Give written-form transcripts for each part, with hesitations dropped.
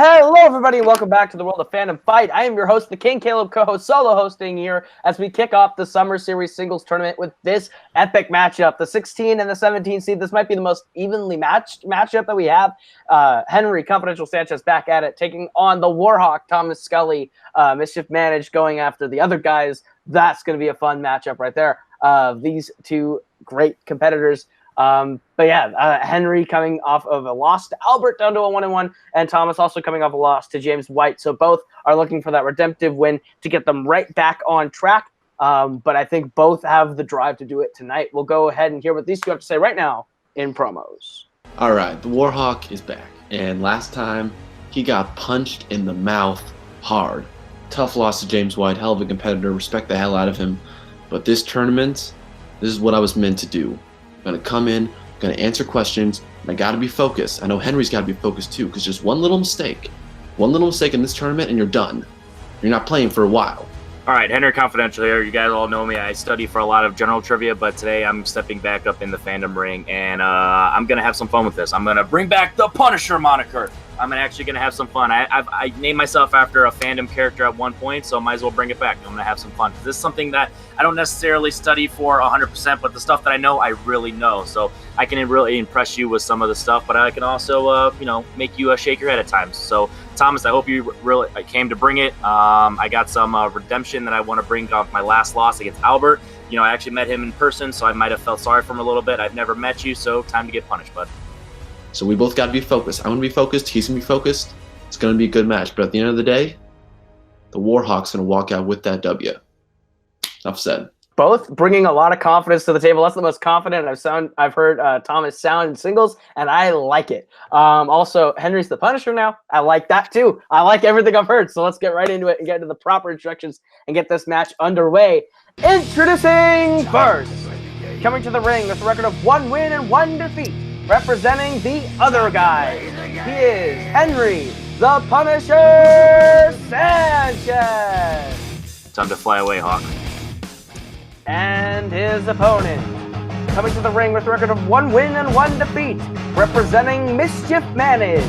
Hello, everybody, and welcome back to the world of Fandom Fight. I am your host, the King, Kaleb Koho, solo hosting here as we kick off the Summer Series singles tournament with this epic matchup. The 16 and the 17 seed. This might be the most evenly matched matchup that we have. Henry Confidential Sanchez back at it, taking on the Warhawk, Thomas Scully, Mischief Managed, going after the other guys. That's going to be a fun matchup right there. These two great competitors. But yeah, Henry coming off of a loss to Albert down to a 1-1, and Thomas also coming off a loss to James White. So both are looking for that redemptive win to get them right back on track. But I think both have the drive to do it tonight. We'll go ahead and hear what these two have to say right now in promos. All right, the Warhawk is back, and last time he got punched in the mouth hard. Tough loss to James White, hell of a competitor, respect the hell out of him. But this tournament, this is what I was meant to do. I'm going to come in, going to answer questions, and I got to be focused. I know Henry's got to be focused too, because just one little mistake in this tournament, and you're done. You're not playing for a while. All right, Henry Confidential here. You guys all know me. I study for a lot of general trivia, but today I'm stepping back up in the fandom ring, and I'm going to have some fun with this. I'm going to bring back the Punisher moniker. I'm actually going to have some fun. I named myself after a fandom character at one point, so I might as well bring it back. I'm going to have some fun. This is something that I don't necessarily study for 100%, but the stuff that I know, I really know. So I can really impress you with some of the stuff, but I can also, make you shake your head at times. So, Thomas, I hope you really came to bring it. I got some redemption that I want to bring off my last loss against Albert. You know, I actually met him in person, so I might have felt sorry for him a little bit. I've never met you, so time to get punished, bud. So we both got to be focused. I'm going to be focused. He's going to be focused. It's going to be a good match. But at the end of the day, the Warhawk's going to walk out with that W. Enough said. Both bringing a lot of confidence to the table. That's the most confident I've heard Thomas sound in singles, and I like it. Also, Henry's the Punisher now. I like that too. I like everything I've heard. So let's get right into it and get into the proper instructions and get this match underway. Introducing first, coming to the ring with a record of 1 win and 1 defeat, representing the other guy. He is Henry the Punisher Sanchez. Time to fly away, Hawk. And his opponent, coming to the ring with a record of 1 win and 1 defeat, representing Mischief Managed.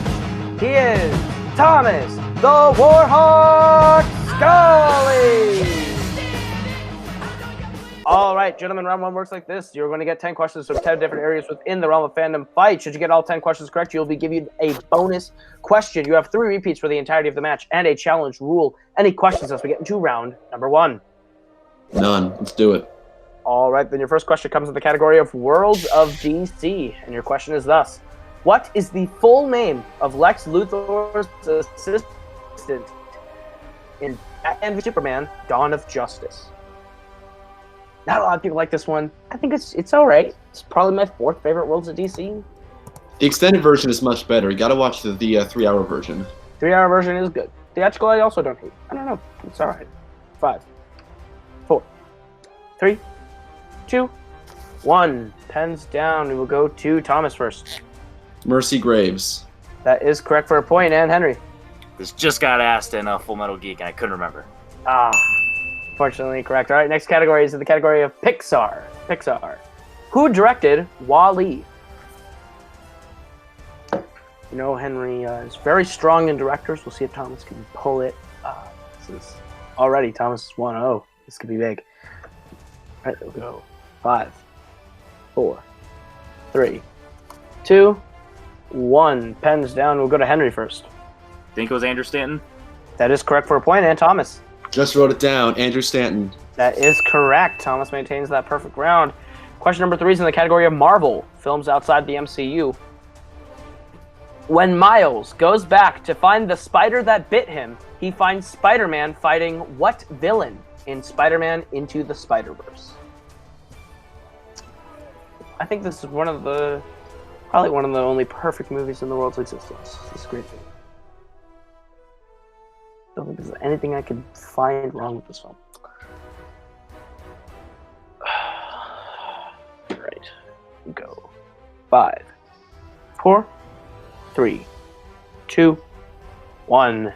He is Thomas the Warhawk Scully. All right, gentlemen, round 1 works like this. You're going to get 10 questions from 10 different areas within the realm of Fandom Fight. Should you get all 10 questions correct, you'll be given a bonus question. You have 3 repeats for the entirety of the match and a challenge rule. Any questions as we get into round number 1? None. Let's do it. All right, then your first question comes in the category of Worlds of DC. And your question is thus: what is the full name of Lex Luthor's assistant in Batman v Superman: Dawn of Justice? Not a lot of people like this one. I think it's all right. It's probably my 4th favorite Worlds of DC. The extended version is much better. You got to watch the 3-hour version. 3-hour version is good. Theatrical, I also don't hate. I don't know. It's all right. 5, 4, 3, 2, 1. Pens down. We will go to Thomas first. Mercy Graves. That is correct for a point. And Henry. This just got asked in Full Metal Geek, and I couldn't remember. Fortunately correct. All right, next category is in the category of Pixar. Who directed WALL-E? You know, Henry is very strong in directors. We'll see if Thomas can pull it. This is already Thomas is 1-0. This could be big. All right, we'll go 5, 4, 3, 2, 1. Pens down. We'll go to Henry first. Think it was Andrew Stanton? That is correct for a point. And Thomas. Just wrote it down. Andrew Stanton. That is correct. Thomas maintains that perfect round. Question number 3 is in the category of Marvel, films outside the MCU. When Miles goes back to find the spider that bit him, he finds Spider-Man fighting what villain in Spider-Man Into the Spider-Verse? I think this is probably one of the only perfect movies in the world's existence. This is a great thing. I don't think there's anything I could find wrong with this film. Right. Go. 5, 4, 3, 2, 1.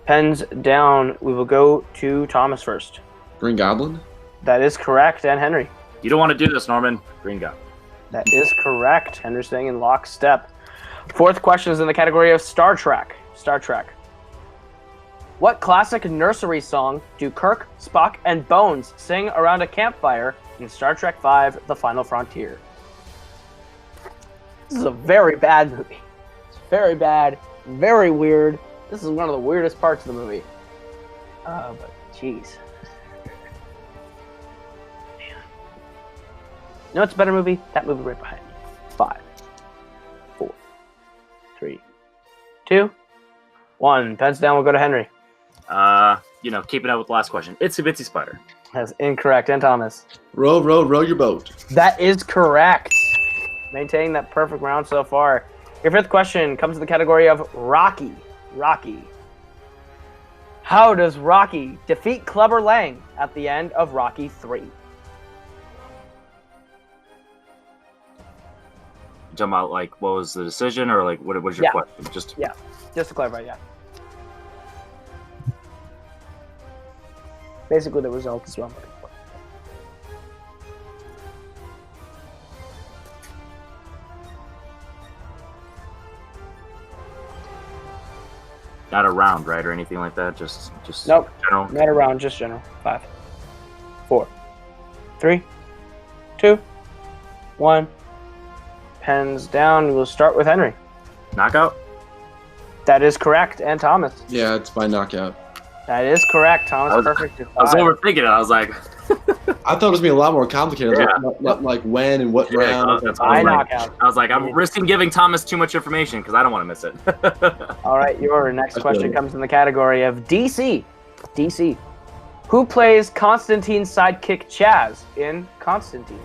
Pens down. We will go to Thomas first. Green Goblin? That is correct. And Henry? You don't want to do this, Norman. Green Goblin. That is correct. Henry's staying in lockstep. 4th question is in the category of Star Trek. What classic nursery song do Kirk, Spock, and Bones sing around a campfire in Star Trek V: The Final Frontier? This is a very bad movie. It's very bad, very weird. This is one of the weirdest parts of the movie. But jeez. Man. You know what's a better movie? That movie right behind me. 5, 4, 3, 2, 1. Pens down, we'll go to Henry. Keeping up with the last question. Itsy Bitsy Spider. That's incorrect. And Thomas. Row, row, row your boat. That is correct. Maintaining that perfect round so far. Your fifth question comes in the category of Rocky. Rocky. How does Rocky defeat Clubber Lang at the end of Rocky 3? You talking about, like, what was the decision, or, like, what was your question? Just to clarify, yeah. Basically, the result is what I'm looking for. Not a round, right, or anything like that? Just Nope. general? Not around, just general. 5, 4, 3, 2, 1. Pens down. We'll start with Henry. Knockout? That is correct. And Thomas. Yeah, it's by knockout. That is correct. Thomas, perfect. I was overthinking it. I was like... I thought it was going to be a lot more complicated. Yeah. Like when and what round. I knockout. I was like, I'm risking giving Thomas too much information because I don't want to miss it. All right, your next question comes in the category of DC. DC. Who plays Constantine's sidekick Chaz in Constantine?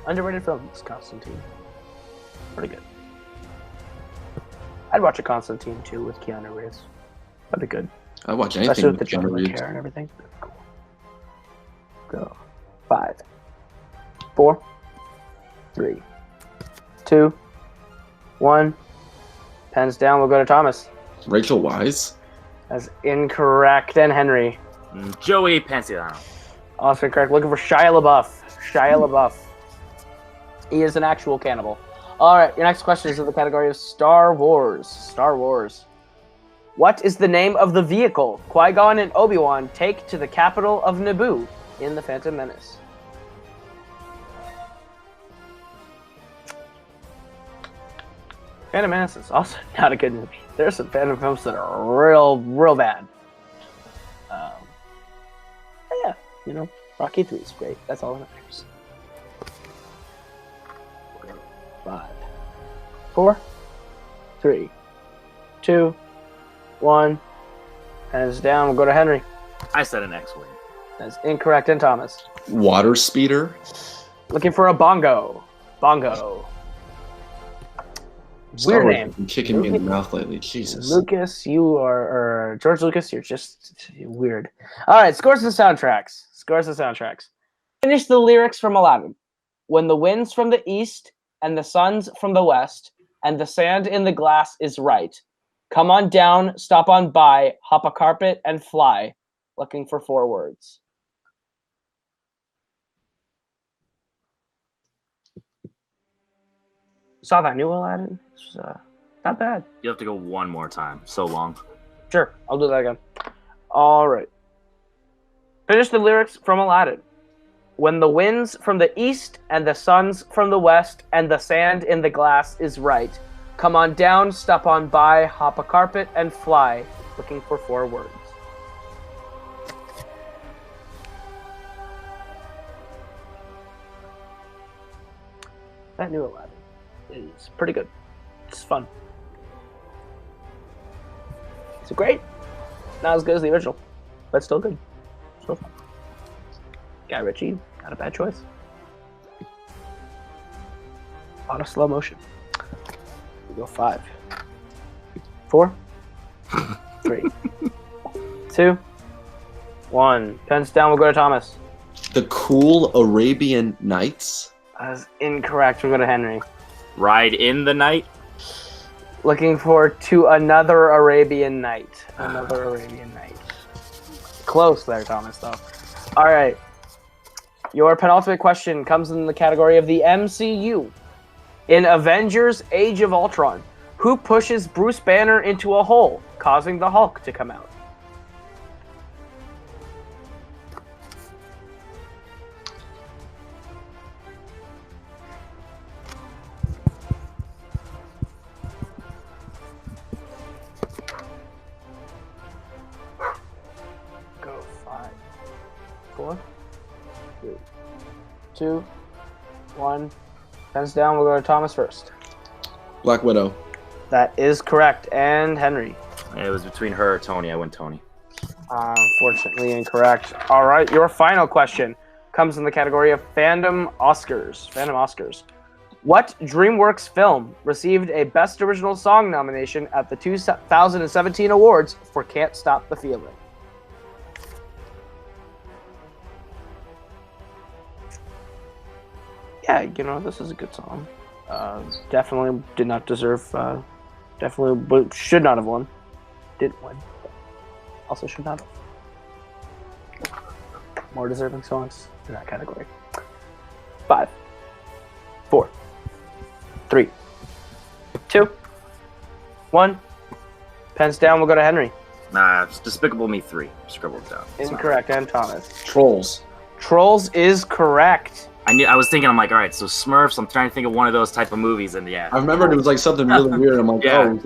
Underrated film, is Constantine. Pretty good. I'd watch a Constantine 2 with Keanu Reeves. That'd be good. I watch Especially anything with the with John Keanu Wick Reeves. hair and everything. Cool. Go. 5, 4, 3, 2, 1. Pens down. We'll go to Thomas. Rachel Weisz. That's incorrect. And Henry. Joey Pantoliano. Also correct. Looking for Shia LaBeouf. Shia LaBeouf. He is an actual cannibal. All right. Your next question is in the category of Star Wars. Star Wars. What is the name of the vehicle Qui-Gon and Obi-Wan take to the capital of Naboo in The Phantom Menace? Phantom Menace is also not a good movie. There's some Phantom films that are real bad. Yeah, Rocky 3 is great. That's all that matters. 5, 4, 3, 2, 1. Hands down. We'll go to Henry. I said an X-Wing. That's incorrect. And Thomas. Water speeder. Looking for a bongo. Bongo. Weird name. Been kicking me in the mouth lately. Jesus. Lucas, or George Lucas, you're just weird. All right, scores and soundtracks. Finish the lyrics from Aladdin. When the wind's from the east and the sun's from the west and the sand in the glass is right. Come on down, stop on by, hop a carpet and fly. Looking for 4 words. Saw that new Aladdin? It's not bad. You have to go one more time. So long. Sure, I'll do that again. All right. Finish the lyrics from Aladdin. When the wind's from the east and the sun's from the west and the sand in the glass is right. Come on down, stop on by, hop a carpet and fly. Looking for 4 words. That new Aladdin is pretty good. It's fun. Is it great? Not as good as the original, but still good. Still fun. Guy Ritchie, not a bad choice. A lot of slow motion. We go 5, 4, 3, 2, 1. Pens down. We'll go to Thomas. The Cool Arabian Nights. That is incorrect. We'll go to Henry. Ride in the night. Looking forward to Another Arabian Night. Another Arabian Night. Close there, Thomas, though. All right. Your penultimate question comes in the category of the MCU. In Avengers Age of Ultron, Who pushes Bruce Banner into a hole, causing the Hulk to come out? Go 5, 4, 3, 2, 1. Pens down. We'll go to Thomas first. Black Widow. That is correct. And Henry? It was between her or Tony. I went Tony. Unfortunately incorrect. All right, your final question comes in the category of Fandom Oscars. Fandom Oscars. What DreamWorks film received a Best Original Song nomination at the 2017 awards for Can't Stop the Feeling? Yeah, you know, this is a good song. Definitely did not deserve, definitely should not have won. Didn't win. Also should not have. More deserving songs in that category. 5, 4, 3, 2, 1. Pens down. We'll go to Henry. Nah, it's Despicable Me 3. Scribbled down. Incorrect. And Thomas. Trolls. Trolls is correct. I was thinking, I'm like, all right, so Smurfs. I'm trying to think of one of those type of movies, and yeah. I remembered it was like something really weird. I'm like, Yeah.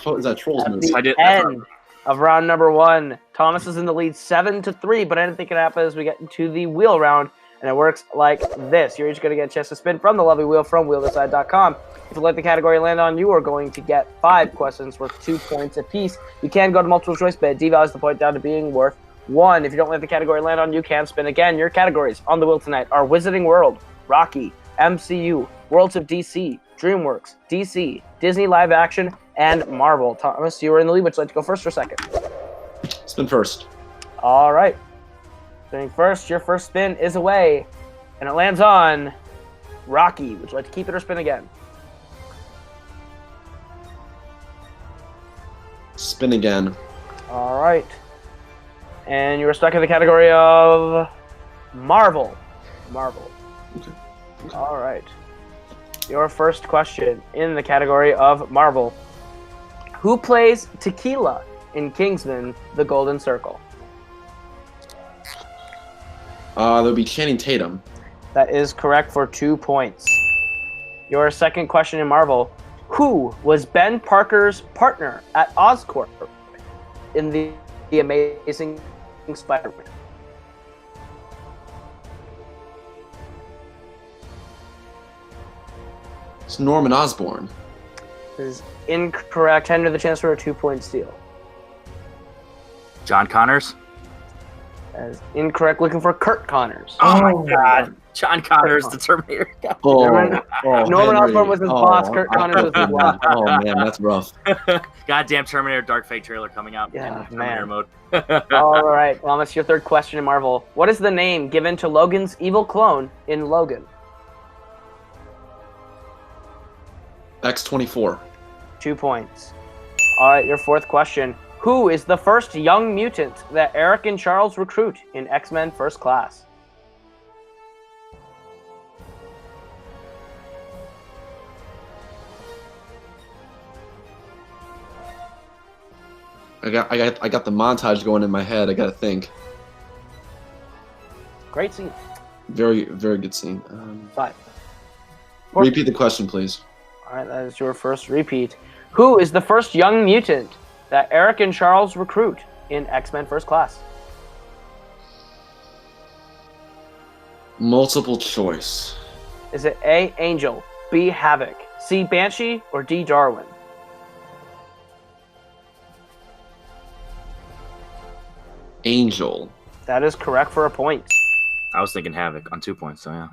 oh, is that Trolls At movie? the end of round number 1, Thomas is in the lead 7-3, but I didn't think it happened as we get into the wheel round, and it works like this. You're each going to get a chance to spin from the lovely wheel from wheeltheside.com. If you let the category land on you, are going to get 5 questions worth 2 points apiece. You can go to multiple choice, but it devalues the point down to being worth 1. If you don't let the category land on you, can spin again. Your categories on the wheel tonight are Wizarding World, Rocky, MCU, Worlds of DC, DreamWorks, DC, Disney Live Action, and Marvel. Thomas, you are in the lead. Would you like to go first or second? Spin first. All right. Spinning first. Your first spin is away, and it lands on Rocky. Would you like to keep it or spin again? Spin again. All right. And you are stuck in the category of Marvel. Marvel. Okay. All right. Your first question in the category of Marvel. Who plays Tequila in Kingsman: The Golden Circle? There'll be Channing Tatum. That is correct for 2 points. Your second question in Marvel. Who was Ben Parker's partner at Oscorp in the Amazing Spider-Man? It's Norman Osborn. This is incorrect. Henry, the chance for a 2-point steal. John Connors. That is incorrect. Looking for Kurt Connors. Oh my God. John Connors, the Terminator. Norman Henry. Osborn was his boss. Kurt Connors was his wife. Oh man, that's rough. Goddamn Terminator Dark Fate trailer coming out. Yeah, in Terminator man. mode. All right. Well, that's your third question in Marvel. What is the name given to Logan's evil clone in Logan? X-24. 2 points. All right. Your fourth question. Who is the first young mutant that Eric and Charles recruit in X-Men First Class? I got the montage going in my head. I gotta think. Great scene. Very, very good scene. 5. Repeat the question, please. All right, that is your first repeat. Who is the first young mutant that Eric and Charles recruit in X-Men First Class? Multiple choice. Is it A, Angel, B, Havoc, C, Banshee, or D, Darwin? Angel. That is correct for a point. I was thinking Havoc on 2 points, so yeah.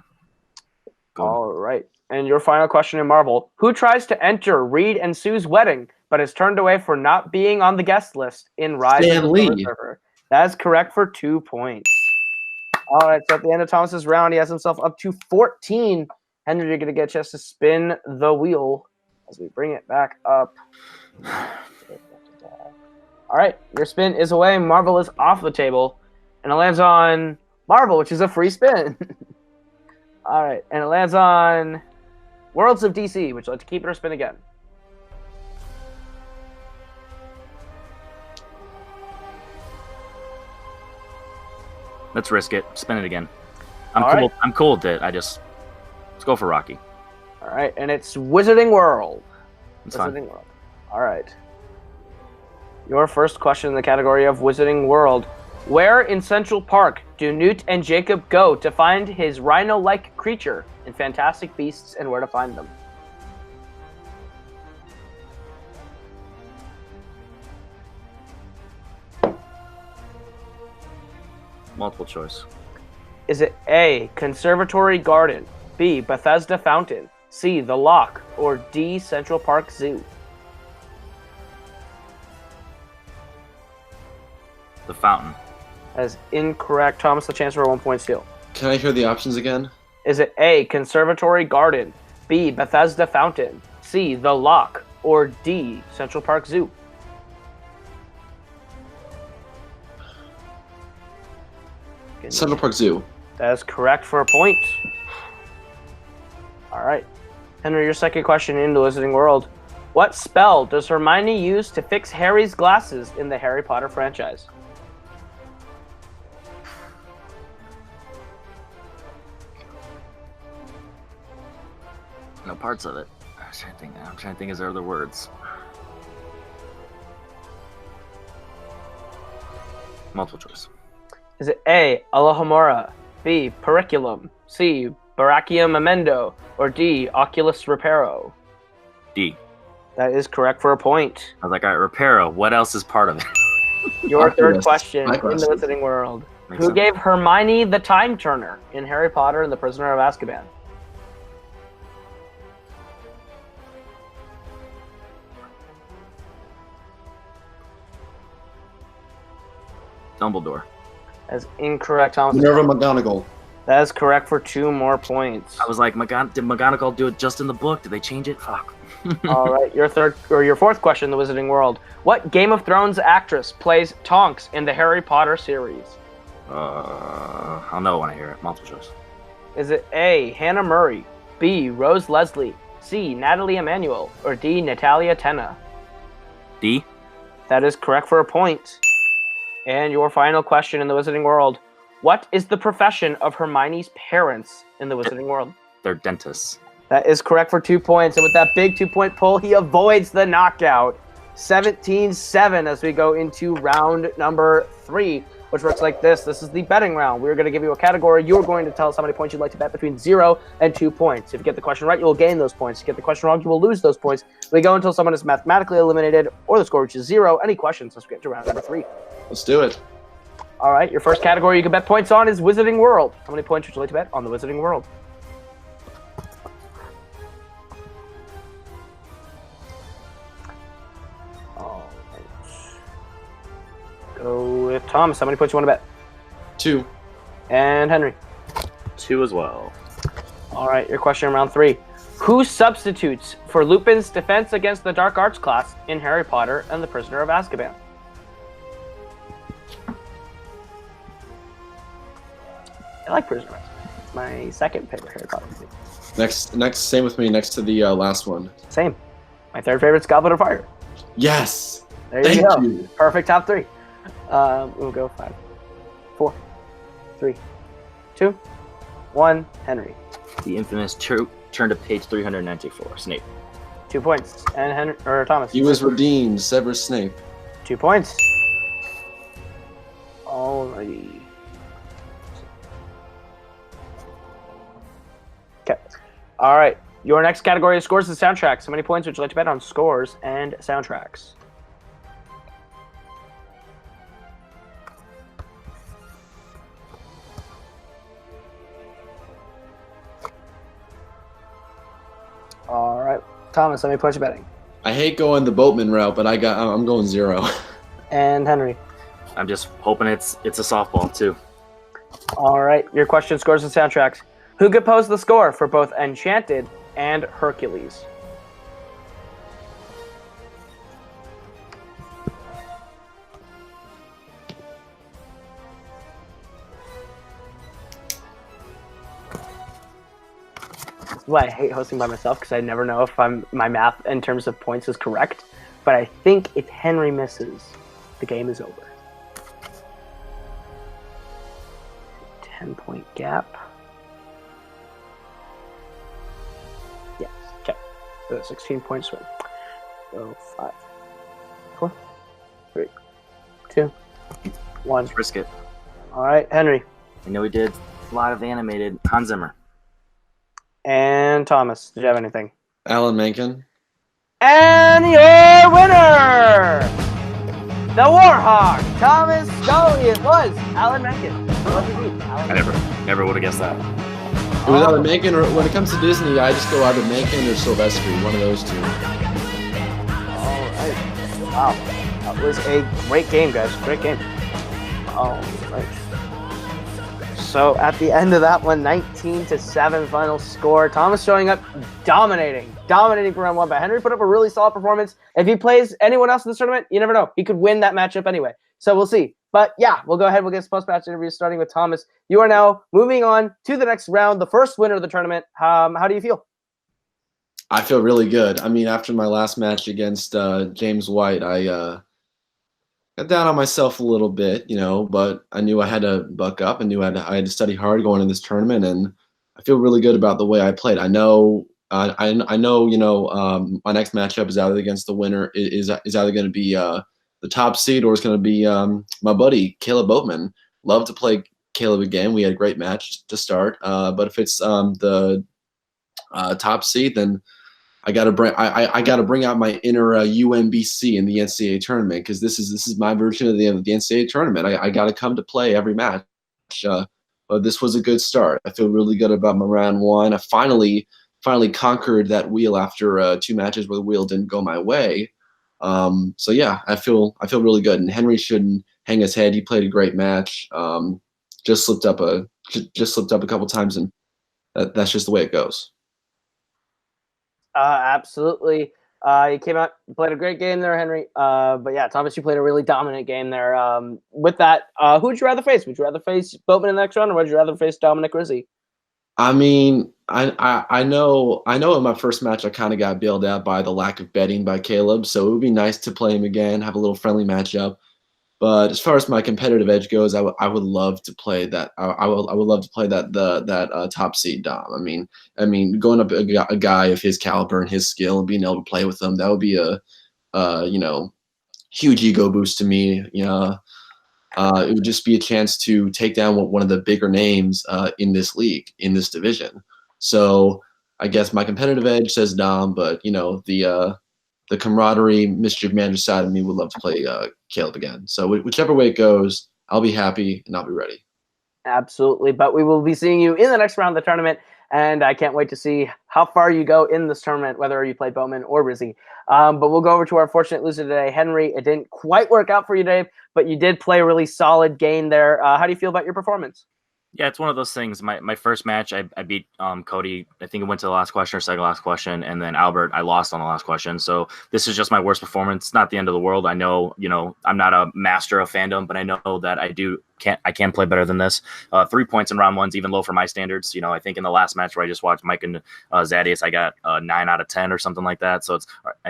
Go. All right. And your final question in Marvel. Who tries to enter Reed and Sue's wedding, but is turned away for not being on the guest list in Rise Stan of the Lee. Silver Surfer? That is correct for 2 points. All right, so at the end of Thomas's round, he has himself up to 14. Henry, you're going to get a chance to spin the wheel as we bring it back up. All right, your spin is away. Marvel is off the table, and it lands on Marvel, which is a free spin. All right, and it lands on Worlds of DC. Would you like to keep it or spin again? Let's risk it. Spin it again. I'm All cool. right. I'm cool with it. Let's go for Rocky. All right, and it's Wizarding World. It's fine. Wizarding World. All right. Your first question in the category of Wizarding World. Where in Central Park do Newt and Jacob go to find his rhino-like creature in Fantastic Beasts and Where to Find Them? Multiple choice. Is it A, Conservatory Garden, B, Bethesda Fountain, C, The Lock, or D, Central Park Zoo? The fountain. That is incorrect. Thomas, the chance for a 1 point steal. Can I hear the options again? Is it A, Conservatory Garden, B, Bethesda Fountain, C, The Lock, or D, Central Park Zoo? Central Park Zoo. That is correct for a point. All right. Henry, your second question in the Wizarding World. What spell does Hermione use to fix Harry's glasses in the Harry Potter franchise? No parts of it. I'm trying to think. Is there other words? Multiple choice. Is it A, Alohomora, B, Periculum, C, Barachium Amendo, or D, Oculus Reparo? D. That is correct for a point. I was like, all right, Reparo. What else is part of it? Your third Oculus. question My in the question. Wizarding World. Makes Who sense. gave Hermione the Time Turner in Harry Potter and the Prisoner of Azkaban? Dumbledore. That is incorrect, Thomas. Minerva McGonagall. That is correct for 2 more points. I was like, did McGonagall do it just in the book? Did they change it? Fuck. All right, your fourth question in the Wizarding World. What Game of Thrones actress plays Tonks in the Harry Potter series? I'll know when I hear it. Multiple choice. Is it A, Hannah Murray, B, Rose Leslie, C, Natalie Emanuel, or D, Natalia Tena? D. That is correct for a point. And your final question in the Wizarding World. What is the profession of Hermione's parents in the Wizarding World? They're dentists. That is correct for 2 points. And with that big 2-point pull, he avoids the knockout. 17-7 as we go into round number 3, which works like this. This is the betting round. We're going to give you a category. You're going to tell us how many points you'd like to bet between 0 and 2 points. If you get the question right, you will gain those points. If you get the question wrong, you will lose those points. We go until someone is mathematically eliminated or the score reaches 0. Any questions? Let's get to round number 3. Let's do it. All right, your first category you can bet points on is Wizarding World. How many points would you like to bet on the Wizarding World? All right. Go with Thomas. How many points you want to bet? 2. And Henry. 2 as well. All right, your question in round 3. Who substitutes for Lupin's defense against the dark arts class in Harry Potter and the Prisoner of Azkaban? I like Prisoner of Azkaban. It's my second favorite Harry Potter movie. Next, same with me. Next to the last one. Same. My third favorite is Goblet of Fire. Yes. There Thank you go. you. Perfect top 3. We'll go 5, 4, 3, 2, 1. Henry. The infamous turn to page 394. Snape. 2 points. And Thomas. He was redeemed. Severus Snape. 2 points. Alrighty. Okay. All right. Your next category is scores and soundtracks. How many points would you like to bet on scores and soundtracks? All right. Thomas, how many points are you betting? I hate going the Boatman route, but I'm going 0. And Henry. I'm just hoping it's a softball too. All right. Your question, scores and soundtracks. Who composed the score for both Enchanted and Hercules? This is why I hate hosting by myself, because I never know if my math in terms of points is correct. But I think if Henry misses, the game is over. 10-point gap. Yes. Okay. 16-point swing. So 5, 4, 3, 2, 1. Let's risk it. All right, Henry. I know we did a lot of animated. Hans Zimmer. And Thomas, did you have anything? Alan Menken. And your winner, the Warhawk, Thomas Scully. It was Alan Menken. I never would have guessed that. It was either Menken or when it comes to Disney, I just go either Menken or Silvestri, one of those two. All right. Wow. That was a great game, guys. Great game. All right. So at the end of that one, 19-7 final score. Thomas showing up, dominating for round 1. But Henry put up a really solid performance. If he plays anyone else in this tournament, you never know. He could win that matchup anyway. So we'll see. But yeah, we'll go ahead. We'll get his post-match interview starting with Thomas. You are now moving on to the next round, the first winner of the tournament. How do you feel? I feel really good. I mean, after my last match against James White, I got down on myself a little bit, but I knew I had to buck up. I knew I had to study hard going in this tournament, and I feel really good about the way I played. I know, my next matchup is either against the winner is either going to be the top seed or it's going to be my buddy Kaleb Boatman. Love to play Kaleb again. We had a great match to start, but if it's the top seed, then I gotta bring out my inner UMBC in the NCAA tournament, because this is my version of the NCAA tournament. I gotta come to play every match. But this was a good start. I feel really good about my round 1. I finally conquered that wheel after 2 matches where the wheel didn't go my way. So yeah, I feel really good. And Henry shouldn't hang his head. He played a great match. Just slipped up a couple times, and that's just the way it goes. Absolutely. You came out, played a great game there, Henry. But yeah, Thomas, you played a really dominant game there. With that, who would you rather face? Would you rather face Boatman in the next round, or would you rather face Dominic Rizzi? I mean, I know in my first match I kind of got bailed out by the lack of betting by Kaleb, so it would be nice to play him again, have a little friendly matchup. But as far as my competitive edge goes, I would love to play that. I would love to play that top seed Dom. I mean, going up a guy of his caliber and his skill and being able to play with him, that would be a huge ego boost to me. It would just be a chance to take down one of the bigger names in this league, in this division. So I guess my competitive edge says Dom, but the camaraderie, mischief manager side of me would love to play Kaleb again. So whichever way it goes, I'll be happy and I'll be ready. Absolutely. But we will be seeing you in the next round of the tournament, and I can't wait to see how far you go in this tournament, whether you play Bowman or Rizzi. But we'll go over to our fortunate loser today, Henry. It didn't quite work out for you, Dave, but you did play a really solid game there. How do you feel about your performance? Yeah, it's one of those things. My first match, I beat Cody. I think it went to the last question or second last question, and then Albert, I lost on the last question. So this is just my worst performance. It's not the end of the world. I know, I'm not a master of fandom, but I know that I can play better than this. 3 points in round 1's even low for my standards. I think in the last match where I just watched Mike and Zadius, I got 9 out of 10 or something like that. So it's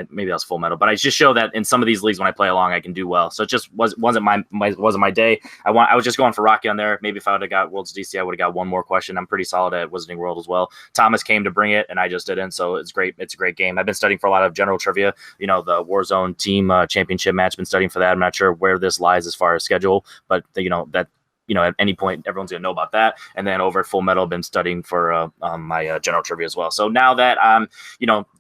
maybe that's full metal, but I just show that in some of these leagues when I play along, I can do well. So it just wasn't my day. I was just going for Rocky on there. Maybe if I would have got Worlds DC, I would have got one more question. I'm pretty solid at Wizarding World as well. Thomas came to bring it, and I just didn't. So it's great. It's a great game. I've been studying for a lot of general trivia. The Warzone team championship match. Been studying for that. I'm not sure where this lies as far as schedule, but at any point, everyone's going to know about that. And then over at Full Metal, I've been studying for my general trivia as well. So now that,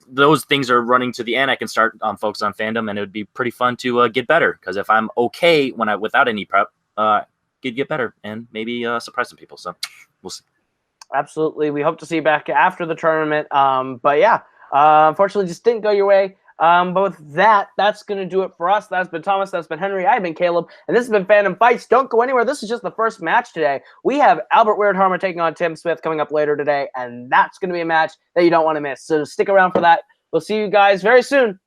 those things are running to the end, I can start focus on fandom, and it would be pretty fun to get better. Because if I'm okay without any prep, could get better and maybe surprise some people. So we'll see. Absolutely. We hope to see you back after the tournament. But yeah, unfortunately, just didn't go your way. But with that's going to do it for us. That's been Thomas. That's been Henry. I've been Kaleb. And this has been Fandom Fights. Don't go anywhere. This is just the first match today. We have Albert Weirdhammer taking on Tim Smith coming up later today. And that's going to be a match that you don't want to miss. So stick around for that. We'll see you guys very soon